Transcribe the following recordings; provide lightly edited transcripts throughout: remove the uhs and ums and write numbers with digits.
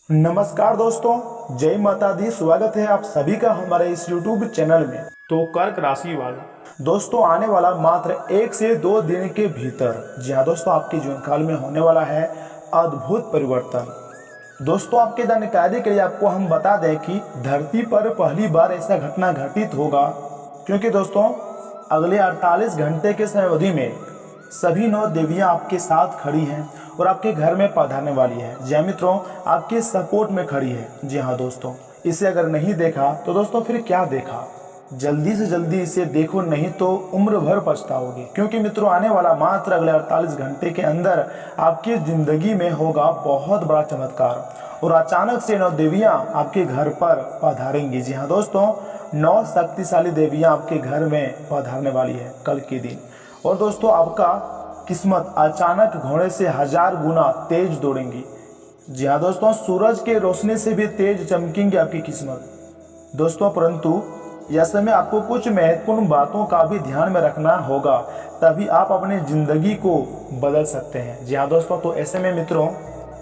नमस्कार दोस्तों, जय माता दी। स्वागत है आप सभी का हमारे इस YouTube चैनल में। तो कर्क राशि वाला दोस्तों, आने वाला मात्र 1 से 2 दिन के भीतर, जी हाँ दोस्तों, आपके जीवन काल में होने वाला है अद्भुत परिवर्तन। दोस्तों, आपके जानकारी के लिए आपको हम बता दें कि धरती पर पहली बार ऐसा घटना घटित होगा, क्योंकि दोस्तों अगले 48 घंटे के समय अवधि में सभी 9 देवियां आपके साथ खड़ी हैं और आपके घर में पधारने वाली है। जी हाँ मित्रों, आपके सपोर्ट में खड़ी है। जी हाँ दोस्तों, इसे अगर नहीं देखा तो दोस्तों फिर क्या देखा, जल्दी से जल्दी इसे देखो, नहीं तो उम्र भर पछताओगे। क्योंकि मित्रों आने वाला मात्र अगले 48 घंटे के अंदर आपकी जिंदगी में होगा बहुत बड़ा चमत्कार और अचानक से 9 देवियां आपके घर पर पधारेंगी। जी हाँ दोस्तों, 9 शक्तिशाली देवियां आपके घर में पधारने वाली है कल के दिन। और दोस्तों आपका किस्मत अचानक घोड़े से 1000 गुना तेज दौड़ेंगी। जी हाँ दोस्तों, सूरज के रोशनी से भी तेज चमकेंगी आपकी किस्मत दोस्तों। परंतु यह समय आपको कुछ महत्वपूर्ण बातों का भी ध्यान में रखना होगा, तभी आप अपनी जिंदगी को बदल सकते हैं। जी हाँ दोस्तों, तो ऐसे में मित्रों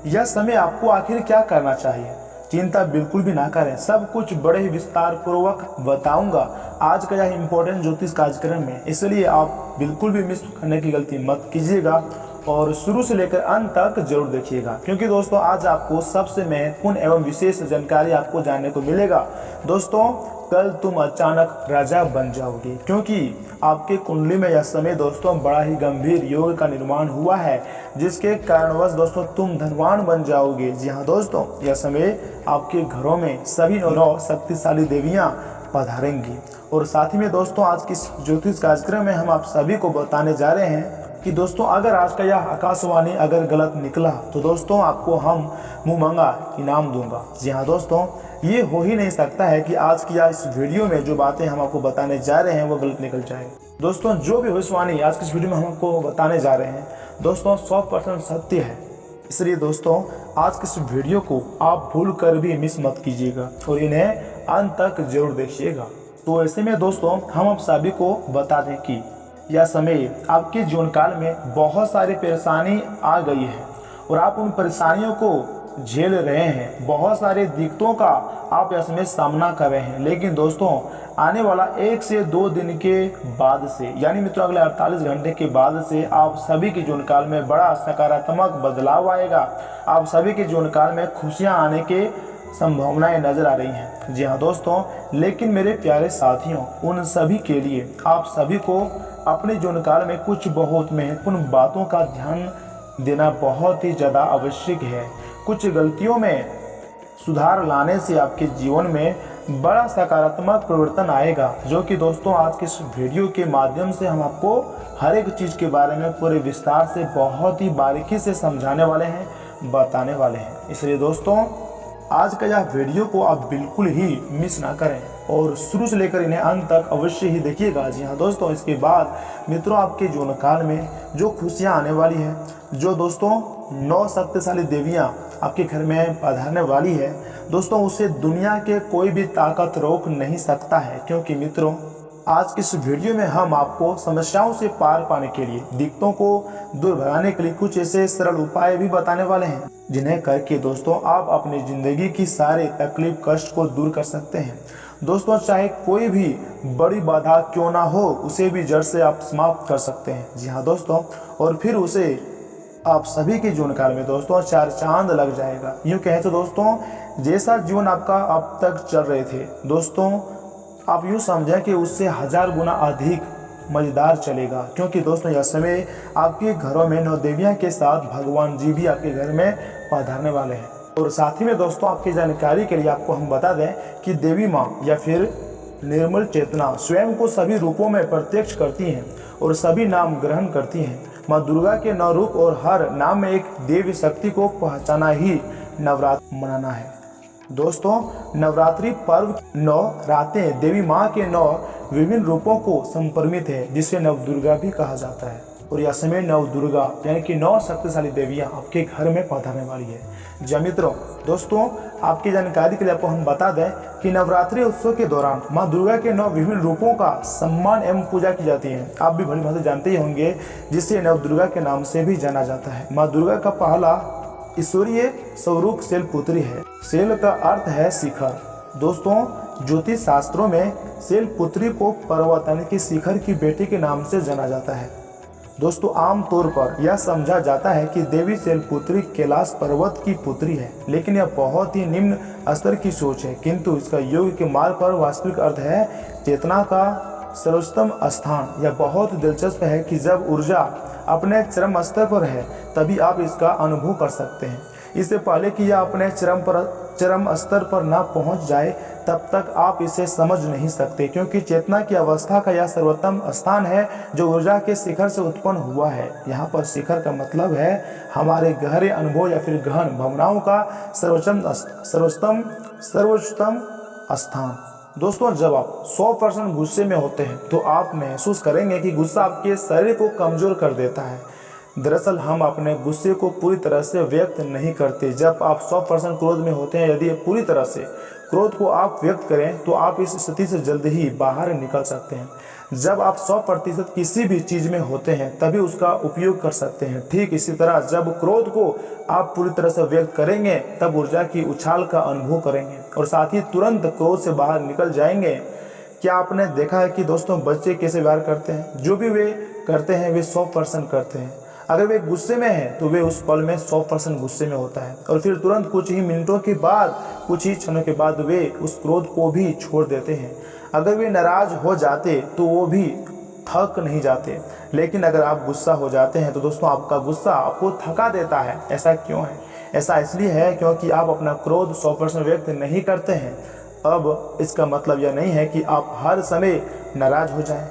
यह समय आपको आखिर क्या करना चाहिए, चिंता बिल्कुल भी ना करें। सब कुछ बड़े ही विस्तार पूर्वक बताऊंगा आज का यह इम्पोर्टेंट ज्योतिष कार्यक्रम में, इसलिए आप बिल्कुल भी मिस करने की गलती मत कीजिएगा और शुरू से लेकर अंत तक जरूर देखिएगा, क्योंकि दोस्तों आज आपको सबसे महत्वपूर्ण एवं विशेष जानकारी आपको जानने को मिलेगा। दोस्तों कल तुम अचानक राजा बन जाओगे, क्योंकि आपके कुंडली में यह समय दोस्तों बड़ा ही गंभीर योग का निर्माण हुआ है, जिसके कारणवश दोस्तों तुम धनवान बन जाओगे। जी हाँ दोस्तों, यह समय आपके घरों में सभी 9 शक्तिशाली देवियां पधारेंगी। और साथ ही में दोस्तों आज की ज्योतिष कार्यक्रम में हम आप सभी को बताने जा रहे हैं कि दोस्तों अगर आज का यह आकाशवाणी अगर गलत निकला तो दोस्तों आपको हम मुंह मंगा इनाम दूंगा। जी हाँ दोस्तों, ये हो ही नहीं सकता है कि आज की इस वीडियो में जो बातें हम आपको बताने जा रहे हैं वो गलत निकल जाए। दोस्तों जो भी भविष्यवाणी आज की इस वीडियो में हम आपको बताने जा रहे हैं दोस्तों 100% सत्य है, इसलिए दोस्तों आज की इस वीडियो को आप भूल कर भी मिस मत कीजिएगा और इन्हें अंत तक जरूर देखिएगा। तो ऐसे में दोस्तों हम आप सभी को बता दें कि यह समय आपके जीवन काल में बहुत सारी परेशानी आ गई है और आप उन परेशानियों को झेल रहे हैं, बहुत सारे दिक्कतों का आप यह समय सामना कर रहे हैं। लेकिन दोस्तों आने वाला 1 से 2 दिन के बाद से, यानी मित्रों अगले 48 घंटे के बाद से आप सभी के जीवन काल में बड़ा सकारात्मक बदलाव आएगा। आप सभी के जीवन काल में खुशियां आने के संभावनाएं नजर आ रही हैं। जी हाँ दोस्तों, लेकिन मेरे प्यारे साथियों उन सभी के लिए आप सभी को अपने जीवन काल में कुछ बहुत महत्वपूर्ण बातों का ध्यान देना बहुत ही ज़्यादा आवश्यक है। कुछ गलतियों में सुधार लाने से आपके जीवन में बड़ा सकारात्मक परिवर्तन आएगा, जो कि दोस्तों आज के इस वीडियो के माध्यम से हम आपको हर एक चीज़ के बारे में पूरे विस्तार से बहुत ही बारीकी से समझाने वाले हैं, बताने वाले हैं। इसलिए दोस्तों आज का यह वीडियो को आप बिल्कुल ही मिस ना करें और शुरू से लेकर इन्हें अंत तक अवश्य ही देखिएगा। जी हाँ दोस्तों, इसके बाद मित्रों आपके जीवन काल में जो खुशियाँ आने वाली है, जो दोस्तों 9 शक्तिशाली देवियाँ आपके घर में पधारने वाली है दोस्तों, उसे दुनिया के कोई भी ताकत रोक नहीं सकता है। क्योंकि मित्रों आज की इस वीडियो में हम आपको समस्याओं से पार पाने के लिए, दिक्कतों को दूर भगाने के लिए कुछ ऐसे सरल उपाय भी बताने वाले हैं, जिन्हें करके दोस्तों आप अपनी ज़िंदगी की सारे तकलीफ कष्ट को दूर कर सकते हैं। दोस्तों चाहे कोई भी बड़ी बाधा क्यों ना हो, उसे भी जड़ से आप समाप्त कर सकते हैं। जी हाँ दोस्तों, और फिर उसे आप सभी के जीवन काल में दोस्तों 4 चांद लग जाएगा। यूँ कहें तो दोस्तों जैसा जीवन आपका अब तक चल रहे थे दोस्तों, आप यूँ समझें कि उससे 1000 गुना अधिक मज़ेदार चलेगा। क्योंकि दोस्तों यह समय आपके घरों में 9 देवियां के साथ भगवान जी भी आपके घर में पधारने वाले हैं। और साथ ही में दोस्तों आपकी जानकारी के लिए आपको हम बता दें कि देवी माँ या फिर निर्मल चेतना स्वयं को सभी रूपों में प्रत्यक्ष करती हैं और सभी नाम ग्रहण करती हैं। माँ दुर्गा के 9 रूप और हर नाम में एक देवी शक्ति को पहचाना ही नवरात्र मनाना है। दोस्तों नवरात्रि पर्व 9 रातें देवी माँ के 9 विभिन्न रूपों को संपरमित है, जिसे नव दुर्गा भी कहा जाता है। और यह समय नव दुर्गा यानी कि 9 शक्तिशाली देवियां आपके घर में पधारने वाली है। जी मित्रों दोस्तों आपकी जानकारी के लिए आपको हम बता दें कि नवरात्रि उत्सव के दौरान माँ दुर्गा के 9 विभिन्न रूपों का सम्मान एवं पूजा की जाती है। आप भी भली भांति जानते ही होंगे, जिसे नव दुर्गा के नाम से भी जाना जाता है। माँ दुर्गा का पहला ईश्वरीय स्वरूप शैलपुत्री है। शैल का अर्थ है शिखर। दोस्तों ज्योतिष शास्त्रों में शैलपुत्री को पर्वत यानी कि शिखर की बेटी के नाम से जाना जाता है। दोस्तों आमतौर पर यह समझा जाता है कि देवी शैलपुत्री कैलाश पर्वत की पुत्री है, लेकिन यह बहुत ही निम्न स्तर की सोच है, किंतु इसका योग के मार्ग पर वास्तविक अर्थ है चेतना का सर्वोत्तम स्थान। यह बहुत दिलचस्प है कि जब ऊर्जा अपने चरम स्तर पर है तभी आप इसका अनुभव कर सकते हैं। इससे पहले कि यह अपने चरम स्तर पर ना पहुंच जाए तब तक आप इसे समझ नहीं सकते, क्योंकि चेतना की अवस्था का यह सर्वोत्तम स्थान है जो ऊर्जा के शिखर से उत्पन्न हुआ है। यहाँ पर शिखर का मतलब है हमारे गहरे अनुभव या फिर गहन भावनाओं का सर्वोच्चतम स्थान। दोस्तों जब आप 100% गुस्से में होते हैं तो आप महसूस करेंगे कि गुस्सा आपके शरीर को कमजोर कर देता है। दरअसल हम अपने गुस्से को पूरी तरह से व्यक्त नहीं करते। जब आप 100% क्रोध में होते हैं, यदि पूरी तरह से क्रोध को आप व्यक्त करें तो आप इस स्थिति से जल्द ही बाहर निकल सकते हैं। जब आप 100% किसी भी चीज़ में होते हैं तभी उसका उपयोग कर सकते हैं। ठीक इसी तरह जब क्रोध को आप पूरी तरह से व्यक्त करेंगे तब ऊर्जा की उछाल का अनुभव करेंगे और साथ ही तुरंत क्रोध से बाहर निकल जाएंगे। क्या आपने देखा है कि दोस्तों बच्चे कैसे व्यवहार करते हैं? जो भी वे करते हैं वे 100% करते हैं। अगर वे गुस्से में हैं तो वे उस पल में 100% गुस्से में होता है और फिर तुरंत कुछ ही मिनटों के बाद, कुछ ही क्षणों के बाद वे उस क्रोध को भी छोड़ देते हैं। अगर वे नाराज हो जाते तो वो भी थक नहीं जाते, लेकिन अगर आप गुस्सा हो जाते हैं तो दोस्तों आपका गुस्सा आपको थका देता है। ऐसा क्यों है? ऐसा इसलिए है क्योंकि आप अपना क्रोध 100% व्यक्त नहीं करते हैं। अब इसका मतलब यह नहीं है कि आप हर समय नाराज हो जाएं,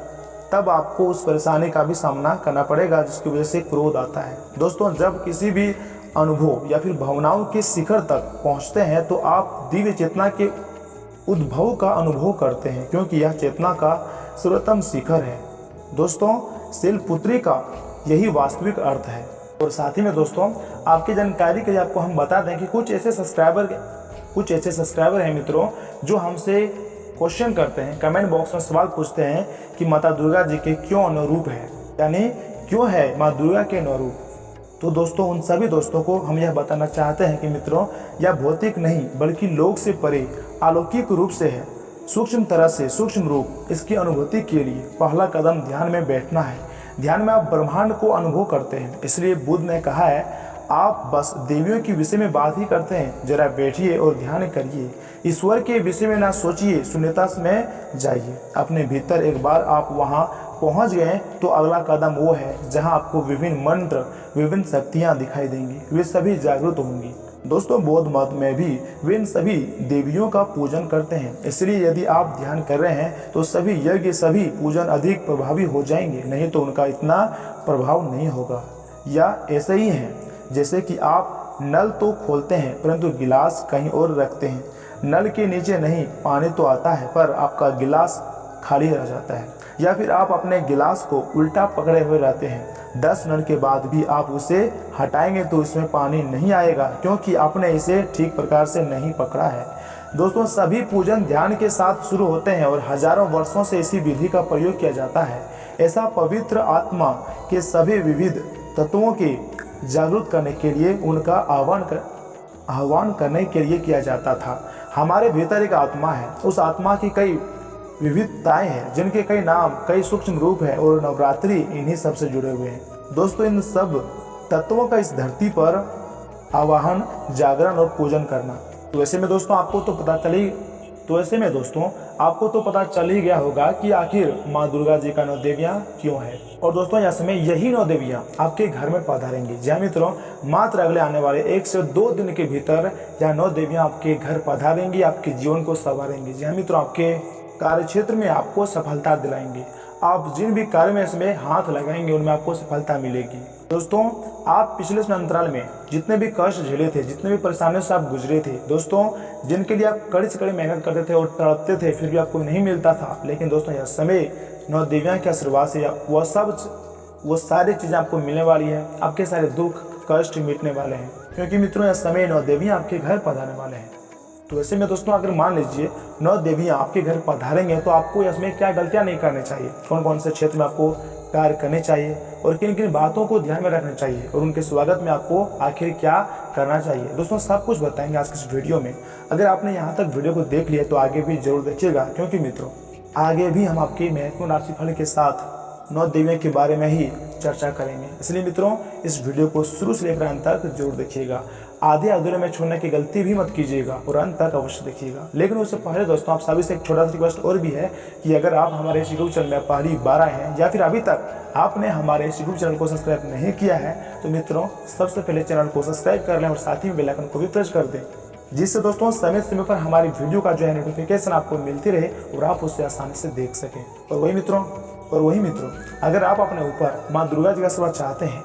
तब आपको उस परेशानी का भी सामना करना पड़ेगा जिसकी वजह से क्रोध आता है। दोस्तों जब किसी भी अनुभव या फिर भावनाओं के शिखर तक पहुंचते हैं तो आप दिव्य चेतना के उद्भव का अनुभव करते हैं, क्योंकि यह चेतना का सर्वोत्तम शिखर है। दोस्तों शैलपुत्री का यही वास्तविक अर्थ है। और साथ ही में दोस्तों आपकी जानकारी के लिए आपको हम बता दें कि कुछ ऐसे सब्सक्राइबर हैं मित्रों जो हमसे क्वेश्चन करते हैं, कमेंट बॉक्स में सवाल पूछते हैं कि माता दुर्गा जी के क्यों 9 रूप है, यानी क्यों है माँ दुर्गा के 9 रूप। तो दोस्तों उन सभी दोस्तों को हम यह बताना चाहते हैं कि मित्रों यह भौतिक नहीं बल्कि लोक से परे अलौकिक रूप से है, सूक्ष्म तरह से सूक्ष्म रूप। इसकी अनुभूति के लिए पहला कदम ध्यान में बैठना है। ध्यान में आप ब्रह्मांड को अनुभव करते हैं। इसलिए बुद्ध ने कहा है आप बस देवियों के विषय में बात ही करते हैं, जरा बैठिए और ध्यान करिए। ईश्वर के विषय में ना सोचिए, शून्यता में जाइए अपने भीतर। एक बार आप वहां पहुंच गए तो अगला कदम वो है जहां आपको विभिन्न मंत्र, विभिन्न शक्तियां दिखाई देंगी, वे सभी जागृत होंगी। दोस्तों बौद्ध मत में भी वे इन सभी देवियों का पूजन करते हैं। इसलिए यदि आप ध्यान कर रहे हैं तो सभी यज्ञ, सभी पूजन अधिक प्रभावी हो जाएंगे, नहीं तो उनका इतना प्रभाव नहीं होगा। या ऐसे ही है जैसे कि आप नल तो खोलते हैं परंतु गिलास कहीं और रखते हैं। नल के नीचे नहीं पानी तो आता है पर आपका गिलास खाली रह जाता है। या फिर आप अपने गिलास को उल्टा पकड़े हुए रहते हैं। 10 मिनट के बाद भी आप उसे हटाएंगे तो इसमें पानी नहीं आएगा, क्योंकि आपने इसे ठीक प्रकार से नहीं पकड़ा है। दोस्तों सभी पूजन ध्यान के साथ शुरू होते हैं और हजारों वर्षों से इसी विधि का प्रयोग किया जाता है। ऐसा पवित्र आत्मा के सभी विविध तत्वों के जागरूक करने के लिए उनका आह्वान करने के लिए किया जाता था। हमारे भीतर एक आत्मा है, उस आत्मा की कई विविधताएं हैं, जिनके कई नाम, कई सूक्ष्म रूप है और नवरात्रि इन्हीं सब से जुड़े हुए हैं। दोस्तों इन सब तत्वों का इस धरती पर आवाहन, जागरण और पूजन करना। तो ऐसे में दोस्तों आपको तो पता चल ही गया होगा कि आखिर माँ दुर्गा जी का 9 देवियाँ क्यों है। और दोस्तों यह समय यही 9 देवियाँ आपके घर में पधारेंगी। जी हाँ मित्रों, मात्र अगले आने वाले 1 से 2 दिन के भीतर यह 9 देवियाँ आपके घर पधारेंगी, आपके जीवन को संवारेंगी। जी हाँ मित्रों, आपके कार्य क्षेत्र में आपको सफलता दिलाएंगे। आप जिन भी कार्य में इसमें हाथ लगाएंगे उनमें आपको सफलता मिलेगी। दोस्तों आप पिछले समय अंतराल में जितने भी कष्ट झेले थे, जितने भी परेशानियों से आप गुजरे थे, दोस्तों जिनके लिए आप कड़ी से कड़ी मेहनत करते थे और तड़पते थे फिर भी आपको नहीं मिलता था, लेकिन दोस्तों यह समय 9 देवियाँ के आशीर्वाद से वो सारी चीज़ें आपको मिलने वाली है। आपके सारे दुख कष्ट मिटने वाले हैं, क्योंकि मित्रों यह समय 9 देवियाँ आपके घर पधारने वाले हैं। तो ऐसे में दोस्तों अगर मान लीजिए 9 देवियाँ आपके घर पधारेंगे तो आपको इसमें क्या गलतियाँ नहीं करनी चाहिए, कौन कौन से क्षेत्र में आपको कार्य करने चाहिए और किन किन बातों को ध्यान में रखना चाहिए और उनके स्वागत में आपको आखिर क्या करना चाहिए। दोस्तों सब कुछ बताएंगे आज की इस वीडियो में। अगर आपने यहाँ तक वीडियो को देख लिया तो आगे भी जरूर देखिएगा, क्योंकि मित्रों आगे भी हम आपके महत्वपूर्ण राशिफल के साथ 9 देवियों के बारे में ही चर्चा करेंगे। इसलिए मित्रों इस वीडियो को शुरू से लेकर अंत तक जरूर देखिएगा। आधे अधूरे में छोड़ने की गलती भी मत कीजिएगा और अंत तक अवश्य देखिएगा। लेकिन उससे पहले दोस्तों आप सभी से एक छोटा सा रिक्वेस्ट और भी है कि अगर आप हमारे इस यूट्यूब चैनल में पहली बार आए हैं या फिर अभी तक आपने हमारे इस यूट्यूब चैनल को सब्सक्राइब नहीं किया है तो मित्रों सबसे पहले चैनल को सब्सक्राइब कर लें और साथ ही बेल आइकन को भी प्रेस कर दें, जिससे दोस्तों समय समय पर हमारी वीडियो का जो है नोटिफिकेशन आपको मिलती रहे और आप उसे आसानी से देख सकें। और वही मित्रों अगर आप अपने ऊपर माँ दुर्गा जी का आशीर्वाद चाहते हैं,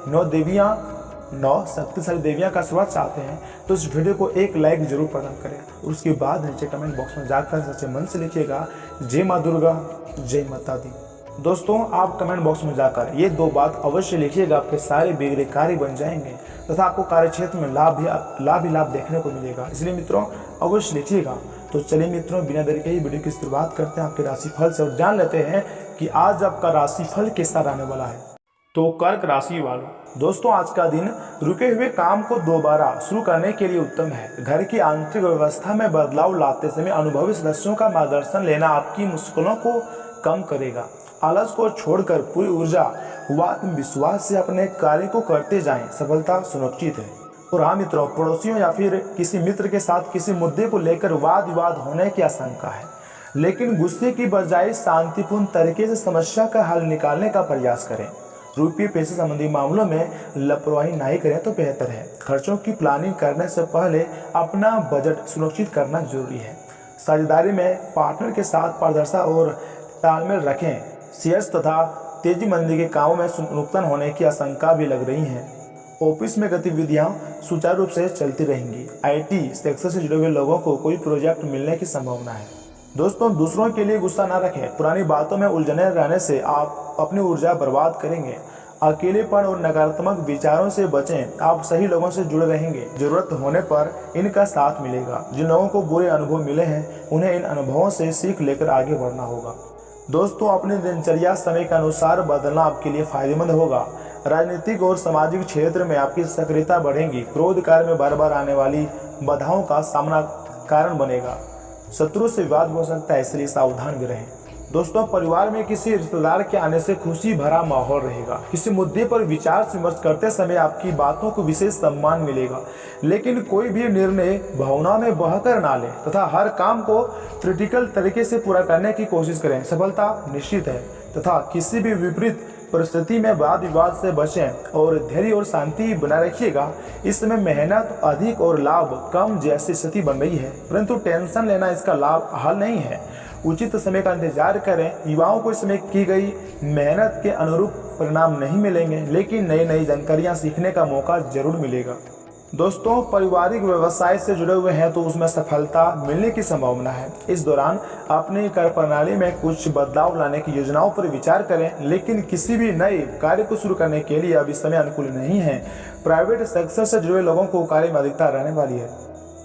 9 शक्तिशाली देवियाँ का आशीर्वाद चाहते हैं तो इस वीडियो को एक लाइक जरूर प्रदान करें और उसके बाद नीचे कमेंट बॉक्स में जाकर सच्चे मन से लिखिएगा जय माँ दुर्गा जय माता दी। दोस्तों आप कमेंट बॉक्स में जाकर ये 2 बात अवश्य लिखिएगा, आपके सारे बिगड़े कार्य बन जाएंगे तथा आपको कार्य क्षेत्र में लाभ देखने को मिलेगा। इसलिए मित्रों अवश्य लिखिएगा। तो चलिए मित्रों बिना देरी के ही वीडियो की शुरुआत करते हैं आपके राशिफल से और जान लेते हैं कि आज आपका राशिफल कैसा रहने वाला है। तो कर्क राशि वालों दोस्तों आज का दिन रुके हुए काम को दोबारा शुरू करने के लिए उत्तम है। घर की आंतरिक व्यवस्था में बदलाव लाते समय अनुभवी सदस्यों का मार्गदर्शन लेना आपकी मुश्किलों को कम करेगा। आलस को छोड़कर पूरी ऊर्जा व आत्मविश्वास से अपने कार्य को करते जाएं, सफलता सुनिश्चित है। और हाँ मित्रों पड़ोसियों या फिर किसी मित्र के साथ किसी मुद्दे को लेकर वाद विवाद होने की आशंका है, लेकिन गुस्से की बजाय शांतिपूर्ण तरीके से समस्या का हल निकालने का प्रयास करें। रुपये पैसे संबंधी मामलों में लापरवाही नहीं करें तो बेहतर है। खर्चों की प्लानिंग करने से पहले अपना बजट सुनिश्चित करना जरूरी है। साझेदारी में पार्टनर के साथ पारदर्शिता और तालमेल रखें। शेयर्स तथा तेजी मंदी के कामों में नुकसान होने की आशंका भी लग रही है। ऑफिस में गतिविधियां सुचारू रूप से चलती रहेंगी। IT सेक्टर से जुड़े हुए लोगों को कोई प्रोजेक्ट मिलने की संभावना है। दोस्तों दूसरों के लिए गुस्सा ना रखें, पुरानी बातों में उलझने रहने से आप अपनी ऊर्जा बर्बाद करेंगे। अकेलेपन और नकारात्मक विचारों से बचें, आप सही लोगों से जुड़े रहेंगे। जरूरत होने पर इनका साथ मिलेगा। जिन लोगों को बुरे अनुभव मिले हैं उन्हें इन अनुभवों से सीख लेकर आगे बढ़ना होगा। दोस्तों अपनी दिनचर्या समय के अनुसार बदलना आपके लिए फायदेमंद होगा। राजनीतिक और सामाजिक क्षेत्र में आपकी सक्रियता बढ़ेगी। क्रोध कार्य में बार बार आने वाली बाधाओं का सामना कारण बनेगा। शत्रु से विवाद हो सकता है, इसलिए सावधान भी रहें। दोस्तों परिवार में किसी रिश्तेदार के आने से खुशी भरा माहौल रहेगा। किसी मुद्दे पर विचार विमर्श करते समय आपकी बातों को विशेष सम्मान मिलेगा, लेकिन कोई भी निर्णय भावना में बहकर ना लें तथा हर काम को क्रिटिकल तरीके से पूरा करने की कोशिश करें। सफलता निश्चित है तथा किसी भी विपरीत परिस्थिति में वाद विवाद से बचें और धैर्य और शांति बनाए रखिएगा। इस समय मेहनत अधिक और लाभ कम जैसी स्थिति बन रही है, परंतु टेंशन लेना इसका लाभ हल नहीं है। उचित समय का इंतजार करें। युवाओं को इस समय की गई मेहनत के अनुरूप परिणाम नहीं मिलेंगे, लेकिन नई जानकारियां सीखने का मौका जरूर मिलेगा। दोस्तों पारिवारिक व्यवसाय से जुड़े हुए हैं तो उसमें सफलता मिलने की संभावना है। इस दौरान अपनी कर प्रणाली में कुछ बदलाव लाने की योजनाओं पर विचार करें, लेकिन किसी भी नए कार्य को शुरू करने के लिए अभी समय अनुकूल नहीं है। प्राइवेट सेक्टर से जुड़े लोगों को कार्य में अधिकता रहने वाली है।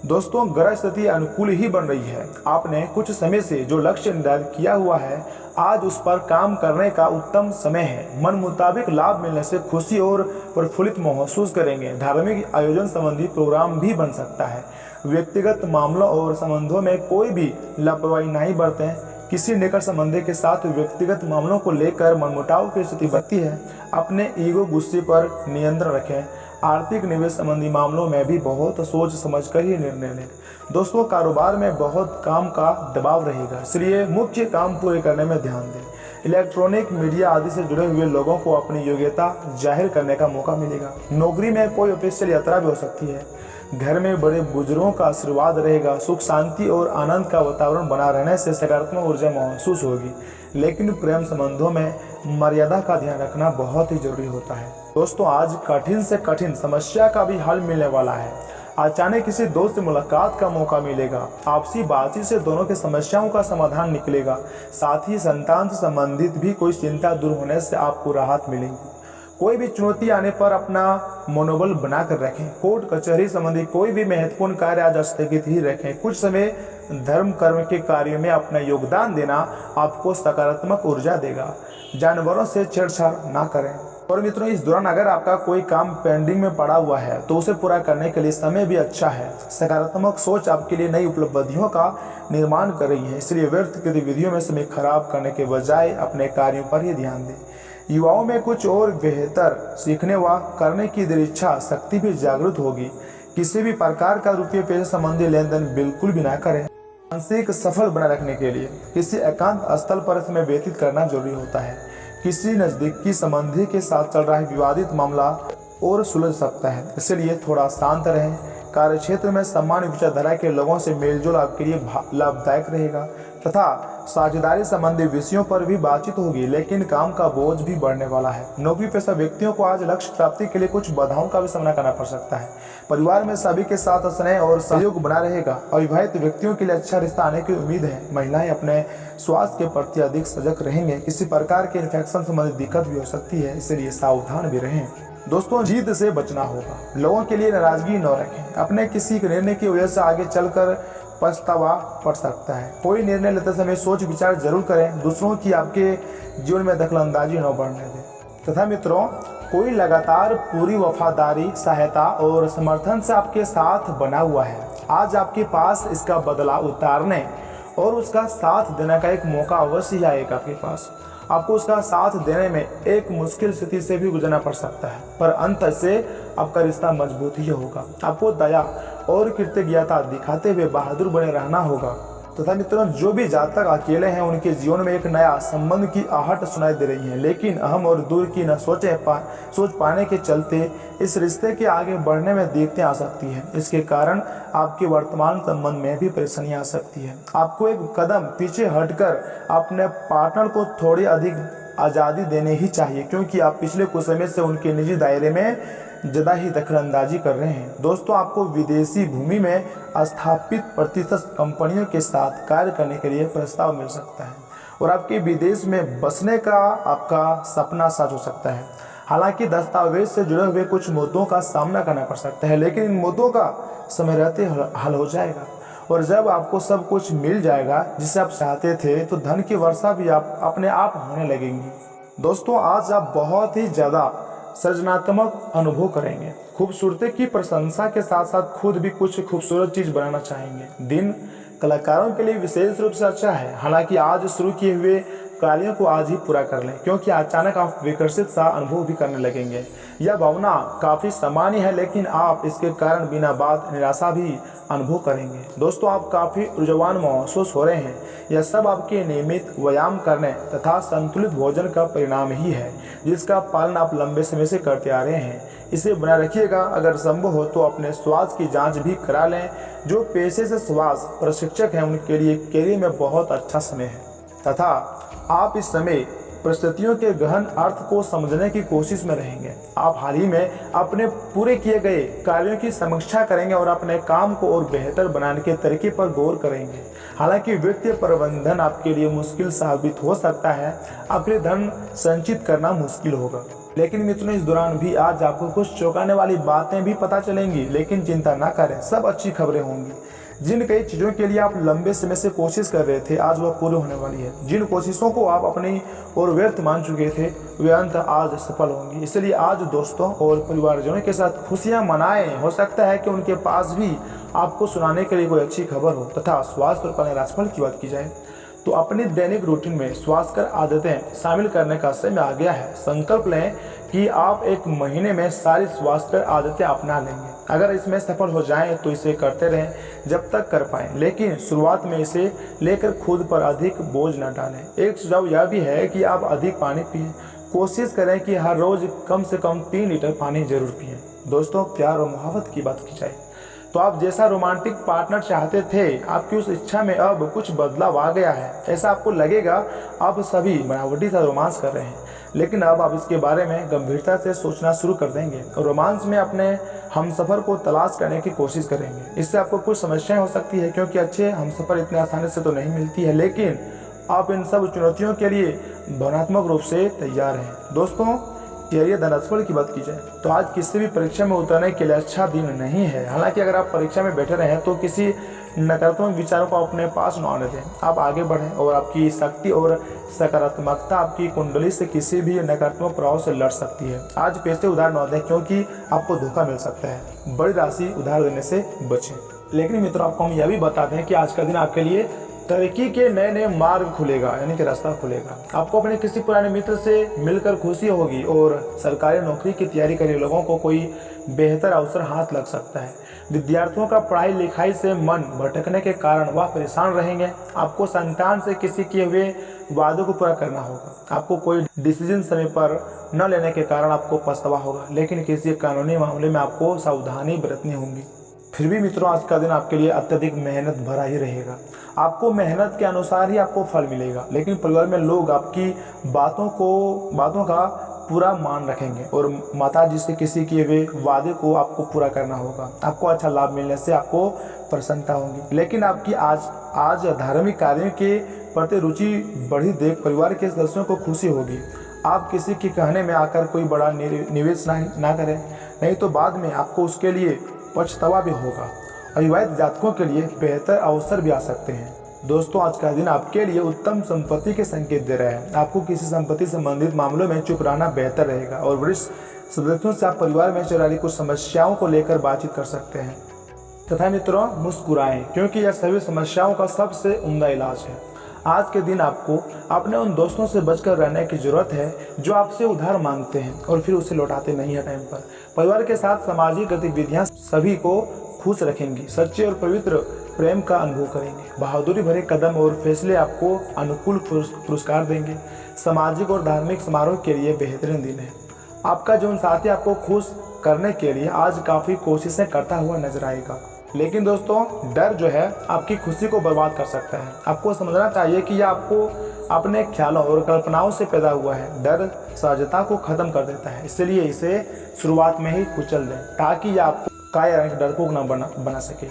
दोस्तों ग्रह स्थिति अनुकूल ही बन रही है। आपने कुछ समय से जो लक्ष्य निर्धारित किया हुआ है आज उस पर काम करने का उत्तम समय है। मन मुताबिक लाभ मिलने से खुशी और प्रफुल्लित महसूस करेंगे। धार्मिक आयोजन संबंधी प्रोग्राम भी बन सकता है। व्यक्तिगत मामलों और संबंधों में कोई भी लापरवाही नहीं बरतें। किसी निकट संबंधी के साथ व्यक्तिगत मामलों को लेकर मनमुटाव की स्थिति बनती है। अपने ईगो गुस्से पर नियंत्रण रखें। आर्थिक निवेश संबंधी मामलों में भी बहुत सोच समझकर ही निर्णय लें। दोस्तों कारोबार में बहुत काम का दबाव रहेगा, इसलिए मुख्य काम पूरे करने में ध्यान दें। इलेक्ट्रॉनिक मीडिया आदि से जुड़े हुए लोगों को अपनी योग्यता जाहिर करने का मौका मिलेगा। नौकरी में कोई ऑफिशियल यात्रा भी हो सकती है। घर में बड़े बुजुर्गों का आशीर्वाद रहेगा। सुख शांति और आनंद का वातावरण बना रहने से सकारात्मक ऊर्जा महसूस होगी, लेकिन प्रेम संबंधों में मर्यादा का ध्यान रखना बहुत ही जरूरी होता है। दोस्तों आज कठिन से कठिन समस्या का भी हल मिलने वाला है। अचानक किसी दोस्त से मुलाकात का मौका मिलेगा। आपसी बातचीत से दोनों की समस्याओं का समाधान निकलेगा। साथ ही संतान से संबंधित भी कोई चिंता दूर होने से आपको राहत मिलेगी। कोई भी चुनौती आने पर अपना मनोबल बनाकर रखें। कोर्ट कचहरी संबंधी कोई भी महत्वपूर्ण कार्य आज स्थगित ही रखें। कुछ समय धर्म कर्म के कार्यों में अपना योगदान देना आपको सकारात्मक ऊर्जा देगा। जानवरों से छेड़छाड़ ना करें। और मित्रों, इस दौरान अगर आपका कोई काम पेंडिंग में पड़ा हुआ है तो उसे पूरा करने के लिए समय भी अच्छा है। सकारात्मक सोच आपके लिए नई उपलब्धियों का निर्माण कर रही है, इसलिए व्यर्थ गतिविधियों में समय खराब करने के बजाय अपने कार्यों पर ही ध्यान दें। युवाओं में कुछ और बेहतर सीखने व करने की दृढ़ इच्छा शक्ति भी जागृत होगी। किसी भी प्रकार का रुपये पैसे संबंधी लेन देन बिल्कुल भी ना करें। मानसिक सफल बनाए रखने के लिए किसी एकांत स्थल पर समय व्यतीत करना जरूरी होता है। किसी नजदीकी संबंधी के साथ चल रहा है विवादित मामला और सुलझ सकता है, इसलिए थोड़ा शांत रहें। कार्य क्षेत्र में समान विचारधारा के लोगों से मेलजोल आपके लिए लाभदायक रहेगा तथा साझेदारी संबंधी विषयों पर भी बातचीत होगी, लेकिन काम का बोझ भी बढ़ने वाला है। नौकरी पेशा व्यक्तियों को आज लक्ष्य प्राप्ति के लिए कुछ बाधाओं का भी सामना करना पड़ सकता है। परिवार में सभी के साथ स्नेह और सहयोग बना रहेगा। अविवाहित व्यक्तियों के लिए अच्छा रिश्ता आने की उम्मीद है। महिलाएं अपने स्वास्थ्य के प्रति अधिक सजग रहेंगे। किसी प्रकार के इन्फेक्शन संबंधी दिक्कत भी हो सकती है, इसलिए सावधान भी रहें। दोस्तों, जीत से बचना होगा। लोगों के लिए नाराजगी न रखें। अपने किसी निर्णय की वजह से आगे चलकर पछतावा पड़ सकता है। कोई निर्णय लेते समय सोच विचार जरूर करें। दूसरों की आपके जीवन में दखलंदाजी न बढ़ने दें। तथा मित्रों, कोई लगातार पूरी वफादारी, सहायता और समर्थन से आपके साथ बना हुआ है। आज आपके पास इसका बदला उतारने और उसका साथ देने का एक मौका अवश्य आएगा आपके पास। आपको उसका साथ देने में एक मुश्किल स्थिति से भी गुजरना पड़ सकता है, पर अंत से आपका रिश्ता मजबूत ही होगा। आपको दया और कृतज्ञता दिखाते हुए बहादुर बने रहना होगा। तथा मित्रों, जो भी जातक अकेले हैं उनके जीवन में एक नया संबंध की आहट सुनाई दे रही है, लेकिन अहम और दूर की न सोच पाने के चलते इस रिश्ते के आगे बढ़ने में दिक्कतें आ सकती हैं। इसके कारण आपके वर्तमान संबंध में भी परेशानी आ सकती है। आपको एक कदम पीछे हटकर अपने पार्टनर को थोड़ी अधिक आज़ादी देने ही चाहिए, क्योंकि आप पिछले कुछ समय से उनके निजी दायरे में ज़्यादा ही दखलंदाजी कर रहे हैं। दोस्तों, आपको विदेशी भूमि में स्थापित प्रतिष्ठित कंपनियों के साथ कार्य करने के लिए प्रस्ताव मिल सकता है और आपके विदेश में बसने का आपका सपना सच हो सकता है। हालांकि दस्तावेज से जुड़े हुए कुछ मुद्दों का सामना करना पड़ सकता है, लेकिन इन मुद्दों का समय रहते हल हो जाएगा। और जब आपको सब कुछ मिल जाएगा जिसे आप चाहते थे, तो धन की वर्षा भी आप अपने आप होने लगेंगी। दोस्तों, आज आप बहुत ही ज़्यादा सृजनात्मक अनुभव करेंगे। खूबसूरती की प्रशंसा के साथ साथ खुद भी कुछ खूबसूरत चीज बनाना चाहेंगे। दिन कलाकारों के लिए विशेष रूप से अच्छा है। हालांकि आज शुरू किए हुए कार्यों को आज ही पूरा कर लें, क्योंकि अचानक आप विकसित सा अनुभव भी करने लगेंगे। यह भावना काफ़ी सामान्य है, लेकिन आप इसके कारण बिना बात निराशा भी अनुभव करेंगे। दोस्तों, आप काफ़ी ऊर्जावान महसूस हो रहे हैं। यह सब आपके नियमित व्यायाम करने तथा संतुलित भोजन का परिणाम ही है, जिसका पालन आप लंबे समय से करते आ रहे हैं। इसे बनाए रखिएगा। अगर संभव हो तो अपने स्वास्थ्य की जांच भी करा लें। जो पेशे से स्वास्थ्य प्रशिक्षक हैं उनके लिए कैरियर में बहुत अच्छा समय है तथा आप इस समय परिस्थितियों के गहन अर्थ को समझने की कोशिश में रहेंगे। आप हाल ही में अपने पूरे किए गए कार्यों की समीक्षा करेंगे और अपने काम को और बेहतर बनाने के तरीके पर गौर करेंगे। हालांकि वित्तीय प्रबंधन आपके लिए मुश्किल साबित हो सकता है। आपके लिए धन संचित करना मुश्किल होगा, लेकिन मित्रों, इस दौरान भी आज आपको कुछ चौंकाने वाली बातें भी पता चलेंगी। लेकिन चिंता ना करें, सब अच्छी खबरें होंगी। जिन कई चीज़ों के लिए आप लंबे समय से कोशिश कर रहे थे, आज वह पूरी होने वाली है। जिन कोशिशों को आप अपनी और व्यर्थ मान चुके थे, वे अंत आज सफल होंगी। इसलिए आज दोस्तों और परिवारजनों के साथ खुशियां मनाएं। हो सकता है कि उनके पास भी आपको सुनाने के लिए कोई अच्छी खबर हो। तथा स्वास्थ्य और कल्याण राशिफल की बात की जाए तो अपनी दैनिक रूटीन में स्वास्थ्यकर आदतें शामिल करने का समय आ गया है। संकल्प लें कि आप एक महीने में सारी स्वास्थ्यकर आदतें अपना लेंगे। अगर इसमें सफल हो जाएं तो इसे करते रहें जब तक कर पाएं, लेकिन शुरुआत में इसे लेकर खुद पर अधिक बोझ न डालें। एक सुझाव यह भी है कि आप अधिक पानी पिएं। कोशिश करें कि हर रोज कम से कम 3 लीटर पानी जरूर पिएं। दोस्तों, प्यार और मोहब्बत की बात की जाए तो आप जैसा रोमांटिक पार्टनर चाहते थे, आपकी उस इच्छा में अब कुछ बदलाव आ गया है। ऐसा आपको लगेगा आप सभी बनावटी सा रोमांस कर रहे हैं, लेकिन अब आप इसके बारे में गंभीरता से सोचना शुरू कर देंगे और रोमांस में अपने हमसफर को तलाश करने की कोशिश करेंगे। इससे आपको कुछ समस्याएं हो सकती है, क्योंकि अच्छे हमसफर इतने आसानी से तो नहीं मिलती है, लेकिन आप इन सब चुनौतियों के लिए भावनात्मक रूप से तैयार हैं। दोस्तों, कैरियर धन राशिफल की बात की जाए तो आज किसी भी परीक्षा में उतरने के लिए अच्छा दिन नहीं है। हालांकि अगर आप परीक्षा में बैठे रहे हैं तो किसी नकारात्मक विचारों को अपने पास न आने दें। आप आगे बढ़ें और आपकी शक्ति और सकारात्मकता आपकी कुंडली से किसी भी नकारात्मक प्रभाव से लड़ सकती है। आज पैसे उधार न दें क्योंकि आपको धोखा मिल सकता है। बड़ी राशि उधार देने से बचें। लेकिन मित्रों, आपको हम यह भी बता दें कि आज का दिन आपके लिए तरक्की के नए नए मार्ग खुलेगा, यानी कि रास्ता खुलेगा। आपको अपने किसी पुराने मित्र से मिलकर खुशी होगी और सरकारी नौकरी की तैयारी कर रहे लोगों को कोई बेहतर अवसर हाथ लग सकता है। विद्यार्थियों का पढ़ाई लिखाई से मन भटकने के कारण वह परेशान रहेंगे। आपको संतान से किसी किए हुए वादों को पूरा करना होगा। आपको कोई डिसीजन समय पर न लेने के कारण आपको पछतावा होगा, लेकिन किसी कानूनी मामले में आपको सावधानी बरतनी होगी। फिर भी मित्रों, आज का दिन आपके लिए अत्यधिक मेहनत भरा ही रहेगा। आपको मेहनत के अनुसार ही आपको फल मिलेगा, लेकिन परिवार में लोग आपकी बातों का पूरा मान रखेंगे और माताजी से किसी किए हुए वादे को आपको पूरा करना होगा। आपको अच्छा लाभ मिलने से आपको प्रसन्नता होगी, लेकिन आपकी आज धार्मिक कार्यों के प्रति रुचि बढ़ी देख परिवार के सदस्यों को खुशी होगी। आप किसी के कहने में आकर कोई बड़ा निवेश ना करें, नहीं तो बाद में आपको उसके लिए पछतावा भी होगा। अविवाहित जातकों के लिए बेहतर अवसर भी आ सकते हैं। दोस्तों, आज का दिन आपके लिए उत्तम संपत्ति के संकेत दे रहा है। आपको किसी संपत्ति संबंधित मामलों में चुप रहना बेहतर रहेगा और वरिष्ठ सदस्यों से आप परिवार में चल रही कुछ समस्याओं को लेकर बातचीत कर सकते हैं। तथा मित्रों, मुस्कुराएं क्योंकि यह सभी समस्याओं का सबसे उम्दा इलाज है। आज के दिन आपको अपने उन दोस्तों से बचकर रहने की जरूरत है जो आपसे उधार मांगते हैं और फिर उसे लौटाते नहीं है टाइम पर। परिवार के साथ सामाजिक गतिविधियां सभी को खुश रखेंगी। सच्चे और पवित्र प्रेम का अनुभव करेंगे। बहादुरी भरे कदम और फैसले आपको अनुकूल पुरस्कार देंगे। सामाजिक और धार्मिक समारोह के लिए बेहतरीन दिन है। आपका जीवन साथी आपको खुश करने के लिए आज काफ़ी कोशिशें करता हुआ नजर आएगा, लेकिन दोस्तों, डर जो है आपकी खुशी को बर्बाद कर सकता है। आपको समझना चाहिए कि यह आपको अपने ख्यालों और कल्पनाओं से पैदा हुआ है। डर सहजता को खत्म कर देता है, इसलिए इसे शुरुआत में ही कुचल दें ताकि यह आपको डरपोक न बना सके।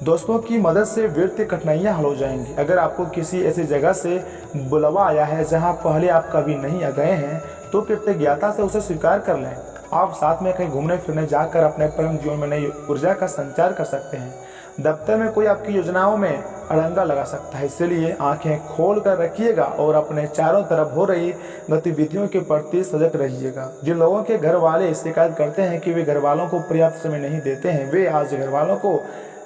दोस्तों की मदद से व्यक्ति कठिनाइयाँ हल हो जाएंगी। अगर आपको किसी ऐसी जगह से बुलावा आया है जहाँ पहले आप कभी नहीं गए हैं, तो कृतज्ञता से उसे स्वीकार कर लें। आप साथ में कहीं घूमने फिरने जाकर अपने प्रेम जीवन में नई ऊर्जा का संचार कर सकते हैं। दफ्तर में कोई आपकी योजनाओं में अड़ंगा लगा सकता है, इसलिए आंखें खोल कर रखिएगा और अपने चारों तरफ हो रही गतिविधियों के प्रति सजग रहिएगा। जिन लोगों के घर वाले शिकायत करते हैं कि वे घर वालों को पर्याप्त समय नहीं देते हैं, वे आज घर वालों को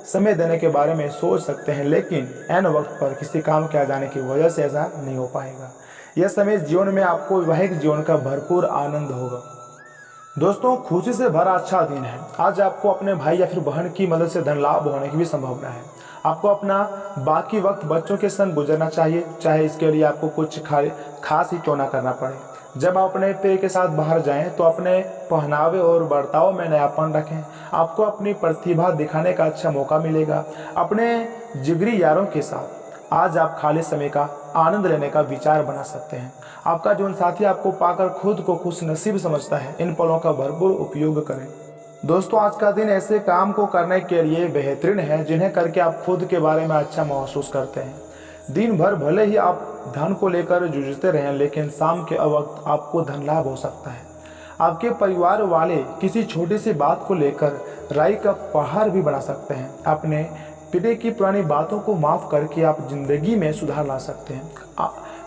समय देने के बारे में सोच सकते हैं, लेकिन ऐन वक्त पर किसी काम के आ जाने की वजह से ऐसा नहीं हो पाएगा। यह समय जीवन में आपको वैवाहिक जीवन का भरपूर आनंद होगा। दोस्तों, खुशी से भरा अच्छा दिन है। आज आपको अपने भाई या फिर बहन की मदद से धन लाभ होने की भी संभावना है। आपको अपना बाकी वक्त बच्चों के संग गुजरना चाहिए, चाहे इसके लिए आपको कुछ खास ही क्यों ना करना पड़े। जब आप अपने पेट के साथ बाहर जाएं तो अपने पहनावे और बर्ताव में नयापन रखें। आपको अपनी प्रतिभा दिखाने का अच्छा मौका मिलेगा। अपने जिगरी यारों के साथ आज आप खाली समय का आनंद लेने का विचार बना सकते हैं। आपका जीवन साथी आपको पाकर खुद को खुश नसीब समझता है। इन पलों का भरपूर उपयोग करें। दोस्तों, आज का दिन ऐसे काम को करने के लिए बेहतरीन है जिन्हें करके आप खुद के बारे में अच्छा महसूस करते हैं। दिन भर भले ही आप धन को लेकर जूझते रहें, लेकिन शाम के वक्त आपको धन लाभ हो सकता है। आपके परिवार वाले किसी छोटी सी बात को लेकर राई का पहाड़ भी बना सकते हैं। अपने पिता की पुरानी बातों को माफ करके आप जिंदगी में सुधार ला सकते हैं।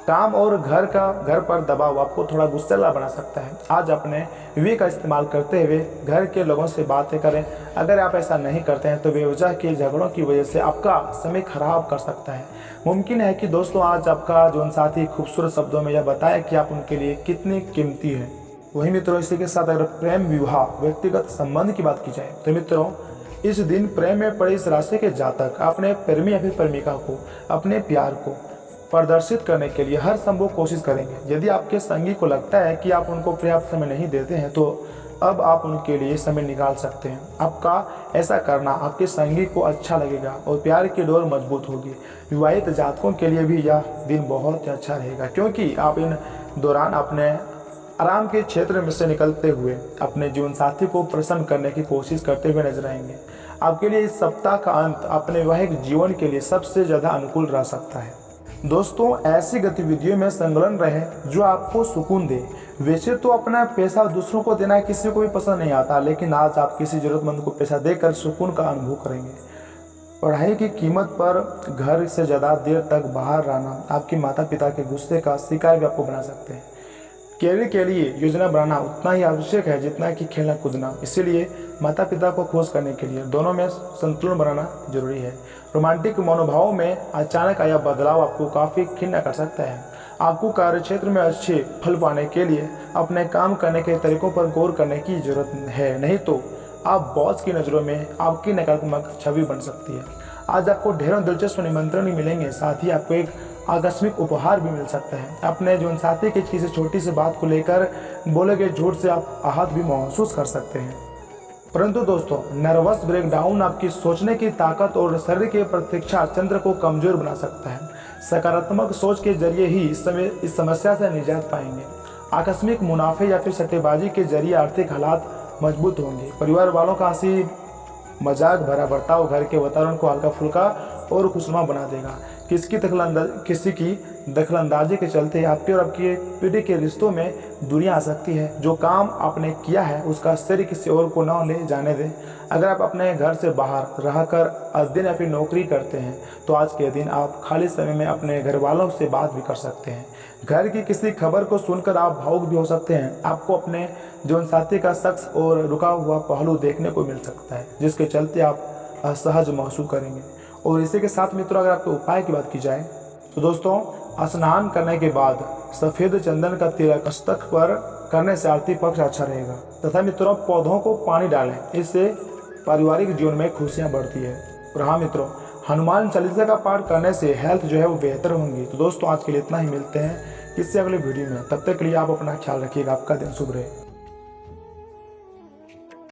काम और घर पर दबाव आपको थोड़ा गुस्सैला बना सकता है। आज अपने विवेक का इस्तेमाल करते हुए घर के लोगों से बातें करें। अगर आप ऐसा नहीं करते हैं तो बेवजह के झगड़ों की वजह से आपका समय खराब कर सकता है। मुमकिन है कि दोस्तों आज आपका जीवन साथी खूबसूरत शब्दों में यह बताए कि आप उनके लिए कितनी कीमती है। वही मित्रों, इसी के साथ अगर प्रेम, विवाह, व्यक्तिगत संबंध की बात की जाए तो मित्रों, इस दिन प्रेम में पड़े इस राशि के जातक अपने प्रेमी या फिर प्रेमिका को अपने प्यार को प्रदर्शित करने के लिए हर संभव कोशिश करेंगे। यदि आपके संगी को लगता है कि आप उनको पर्याप्त समय नहीं देते हैं तो अब आप उनके लिए समय निकाल सकते हैं। आपका ऐसा करना आपके संगी को अच्छा लगेगा और प्यार की डोर मजबूत होगी। विवाहित जातकों के लिए भी यह दिन बहुत अच्छा रहेगा, क्योंकि आप इन दौरान अपने आराम के क्षेत्र में से निकलते हुए अपने जीवन साथी को प्रसन्न करने की कोशिश करते हुए नजर आएंगे। आपके लिए इस सप्ताह का अंत अपने वैवाहिक जीवन के लिए सबसे ज़्यादा अनुकूल रह सकता है। दोस्तों, ऐसी गतिविधियों में संलग्न रहे जो आपको सुकून दे। वैसे तो अपना पैसा दूसरों को देना किसी को भी पसंद नहीं आता, लेकिन आज आप किसी जरूरतमंद को पैसा देकर सुकून का अनुभव करेंगे। पढ़ाई की कीमत पर घर से ज़्यादा देर तक बाहर रहना आपके माता पिता के गुस्से का शिकार भी आपको बना सकते हैं। कैरियर के लिए योजना बनाना उतना ही आवश्यक है जितना कि खेलना कूदना। इसीलिए माता पिता को खुश करने के लिए दोनों में संतुलन बनाना जरूरी है। रोमांटिक मनोभाव में अचानक आया बदलाव आपको काफ़ी खिन्न कर सकता है। आपको कार्यक्षेत्र में अच्छे फल पाने के लिए अपने काम करने के तरीकों पर गौर करने की जरूरत है, नहीं तो आप बॉस की नज़रों में आपकी नकारात्मक छवि बन सकती है। आज आपको ढेरों दिलचस्प निमंत्रण भी मिलेंगे, साथ ही आपको एक आकस्मिक उपहार भी मिल सकता है। अपने जीवन साथी की किसी छोटी सी बात को लेकर बोले गए झूठ से आप आहत भी महसूस कर सकते हैं। परंतु दोस्तों, नर्वस ब्रेकडाउन आपकी सोचने की ताकत और शरीर के प्रतीक्षा तंत्र को कमजोर बना सकता है। सकारात्मक सोच के जरिए ही इस समस्या से निजात पाएंगे। आकस्मिक मुनाफे या फिर सट्टेबाजी के जरिए आर्थिक हालात मजबूत होंगे। परिवार वालों का हंसी मजाक भरा बर्ताव घर के वातावरण को हल्का फुल्का और खुशनुमा बना देगा। किसी की दखलंदाजी के चलते आपके और आपकी पीढ़ी के रिश्तों में दूरियां आ सकती है। जो काम आपने किया है उसका श्रेय किसी और को न ले जाने दें। अगर आप अपने घर से बाहर रहकर अध्ययन या फिर नौकरी करते हैं तो आज के दिन आप खाली समय में अपने घर वालों से बात भी कर सकते हैं। घर की किसी खबर को सुनकर आप भावुक भी हो सकते हैं। आपको अपने जीवन साथी का शख्स और रुका हुआ पहलू देखने को मिल सकता है, जिसके चलते आप असहज महसूस करेंगे। और इसी के साथ मित्रों, अगर आपके उपाय की बात की जाए तो दोस्तों, स्नान करने के बाद सफ़ेद चंदन का तिलक मस्तक पर करने से आर्थिक पक्ष अच्छा रहेगा। तथा मित्रों, पौधों को पानी डालें, इससे पारिवारिक जीवन में खुशियां बढ़ती है। और हाँ मित्रों, हनुमान चालीसा का पाठ करने से हेल्थ जो है वो बेहतर होंगी। तो दोस्तों, आज के लिए इतना ही। मिलते हैं किसी अगले वीडियो में। तब तक के लिए आप अपना ख्याल रखिएगा। आपका दिन शुभ रहे।